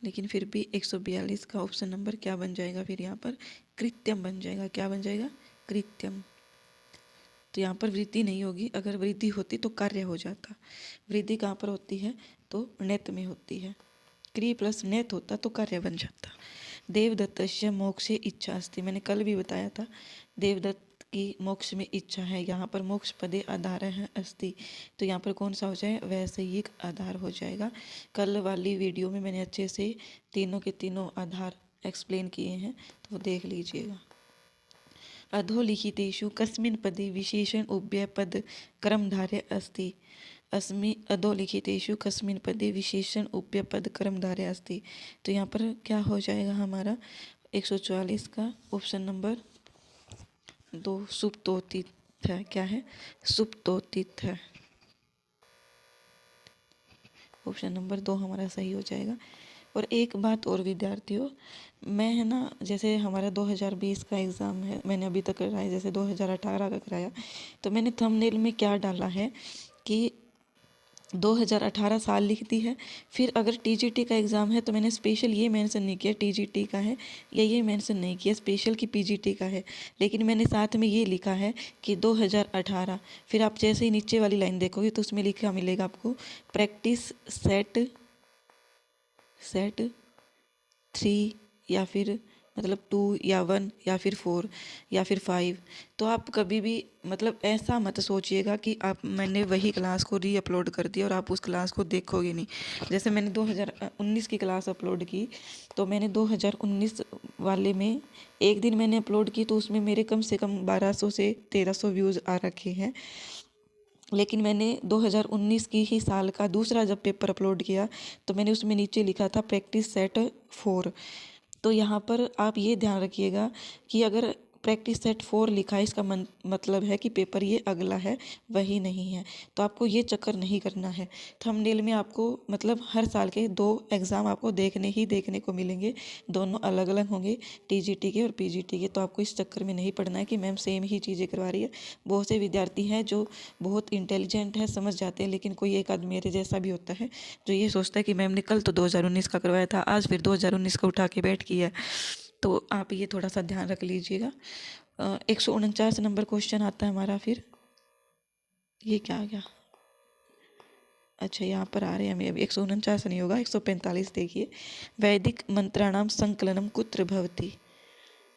लेकिन फिर भी 142 का ऑप्शन नंबर क्या बन जाएगा, फिर यहाँ पर कृत्यम बन जाएगा। क्या बन जाएगा, कृत्यम। तो यहाँ पर वृद्धि नहीं होगी, अगर वृद्धि होती तो कार्य हो जाता। वृद्धि कहाँ पर होती है, तो नेत में होती है। क्री प्लस नेत होता तो कार्य बन जाता। देवदत्तस्य मोक्षे इच्छा अस्ति, मैंने कल भी बताया था, देवदत्त की मोक्ष में इच्छा है। यहाँ पर मोक्ष पदे आधार है अस्ति, तो यहाँ पर कौन सा हो जाए, वैषयिक आधार हो जाएगा। कल वाली वीडियो में मैंने अच्छे से तीनों के तीनों आधार एक्सप्लेन किए हैं, तो देख लीजिएगा। अधोलिखितेषु कस्मिन् पदे विशेषण उभयपद क्रमधारय अस्ति। अधोलिखितेषु कस्मिन् पदे विशेषण उभयपद क्रमधारय अस्ति, तो यहाँ पर क्या हो जाएगा हमारा 144 का ऑप्शन नंबर 2 सुप्तोतित है। क्या है, सुप्तोतित है। ऑप्शन नंबर 2 हमारा सही हो जाएगा। और एक बात और विद्यार्थियों, मैं है ना, जैसे हमारा 2020 का एग्ज़ाम है, मैंने अभी तक कराया, जैसे 2018 का कराया, तो मैंने थंबनेल में क्या डाला है कि 2018 साल लिख दी है। फिर अगर टीजीटी का एग्ज़ाम है तो मैंने स्पेशल ये मेंशन नहीं किया टीजीटी का है, या ये मेंशन नहीं किया स्पेशल कि पीजीटी का है, लेकिन मैंने साथ में ये लिखा है कि 2018। फिर आप जैसे ही नीचे वाली लाइन देखोगे तो उसमें लिखा मिलेगा आपको प्रैक्टिस सेट 3 या फिर मतलब 2 या 1 या फिर 4 या फिर 5। तो आप कभी भी मतलब ऐसा मत सोचिएगा कि आप मैंने वही क्लास को री अपलोड कर दिया और आप उस क्लास को देखोगे नहीं। जैसे मैंने 2019 की क्लास अपलोड की, तो मैंने 2019 वाले में एक दिन मैंने अपलोड की, तो उसमें मेरे कम से कम 1200 से 1300 व्यूज़ आ रखे हैं। लेकिन मैंने 2019 की ही साल का दूसरा जब पेपर अपलोड किया, तो मैंने उसमें नीचे लिखा था प्रैक्टिस सेट 4। तो यहाँ पर आप ये ध्यान रखिएगा कि अगर प्रैक्टिस सेट 4 लिखा है, इसका मतलब है कि पेपर ये अगला है, वही नहीं है। तो आपको ये चक्कर नहीं करना है। थंबनेल में आपको मतलब हर साल के 2 एग्ज़ाम आपको देखने को मिलेंगे, दोनों अलग अलग होंगे, टीजीटी के और पीजीटी के। तो आपको इस चक्कर में नहीं पड़ना है कि मैम सेम ही चीज़ें करवा रही है। बहुत से विद्यार्थी हैं जो बहुत इंटेलिजेंट है, समझ जाते हैं, लेकिन कोई एक आदमी मेरे जैसा भी होता है जो ये सोचता है कि मैम ने कल तो 2019 का करवाया था, आज फिर 2019 का उठा के बैठ किया। तो आप ये थोड़ा सा ध्यान रख लीजिएगा। 149 नंबर क्वेश्चन आता है हमारा। फिर ये क्या आ गया, अच्छा यहाँ पर आ रहे हैं हमें। अभी 149 नहीं होगा, 145 देखिए। वैदिक मंत्राणाम संकलनम कुत्र भवति।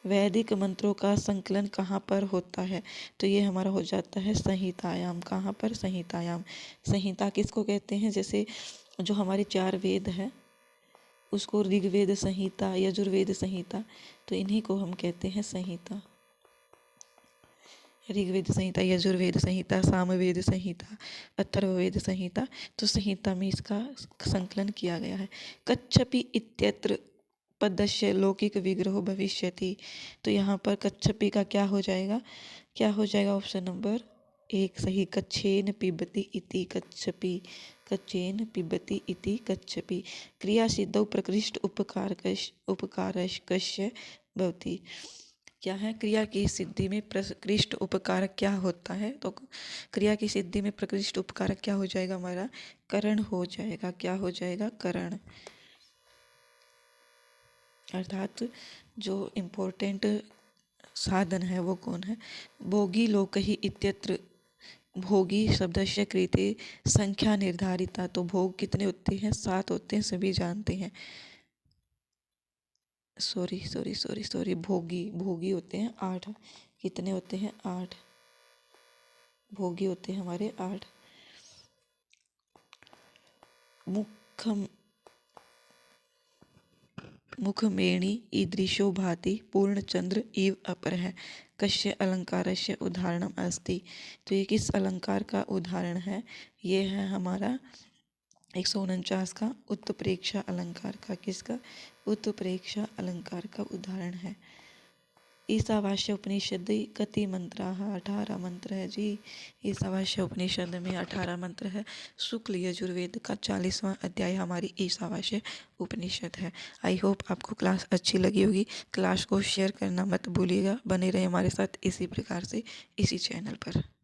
वैदिक मंत्रों का संकलन कहाँ पर होता है, तो ये हमारा हो जाता है संहितायाम। कहाँ पर, संहितायाम। संहिता किसको कहते हैं, जैसे जो हमारे 4 वेद है उसको ऋग्वेद संहिता, यजुर्वेद संहिता, तो इन्हीं को हम कहते हैं संहिता। ऋग्वेद संहिता, यजुर्वेद संहिता, सामवेद संहिता, अथर्ववेद संहिता, तो संहिता में इसका संकलन किया गया है। कच्छपि इत्यत्र पदस्य लौकिक विग्रहो भविष्यति, तो यहाँ पर कच्छपि का क्या हो जाएगा, क्या हो जाएगा, ऑप्शन नंबर 1 सही। कच्छेन पिबति इति कच्छपि, कच्छेन पिबति इति कच्छपि। क्रिया सिद्धौ प्रकृष्ट उपकारकस्य भवति। क्या है, क्रिया की सिद्धि में प्रकृष्ट उपकारक क्या होता है, तो क्रिया की सिद्धि में प्रकृष्ट उपकारक क्या हो जाएगा, हमारा करण हो जाएगा। क्या हो जाएगा, करण। अर्थात जो इम्पोर्टेंट साधन है वो कौन है। भोगी लोकहि इत्यत्र भोगी शब्दस्य कृते संख्या निर्धारिता, तो भोग कितने होते हैं, 7 होते हैं, सभी जानते हैं। सॉरी, भोगी होते हैं 8। कितने होते हैं, 8 भोगी होते हैं हमारे 8। मुखमेणी ईदृशो भाति पूर्णचंद्र इव अपरः कस्य अलंकारस्य उदाहरणम अस्ति, तो ये किस अलंकार का उदाहरण है, ये है हमारा 149 का उत्प्रेक्षा अलंकार का, किसका? उत्प्रेक्षा अलंकार का उदाहरण है। ईशावास्य उपनिषद कति मंत्राः? 18 मंत्र है जी। ईशावास्य उपनिषद में 18 मंत्र है। शुक्ल यजुर्वेद का 40वां अध्याय हमारी ईशावास्य उपनिषद है। आई होप आपको क्लास अच्छी लगी होगी। क्लास को शेयर करना मत भूलिएगा। बने रहे हमारे साथ इसी प्रकार से इसी चैनल पर।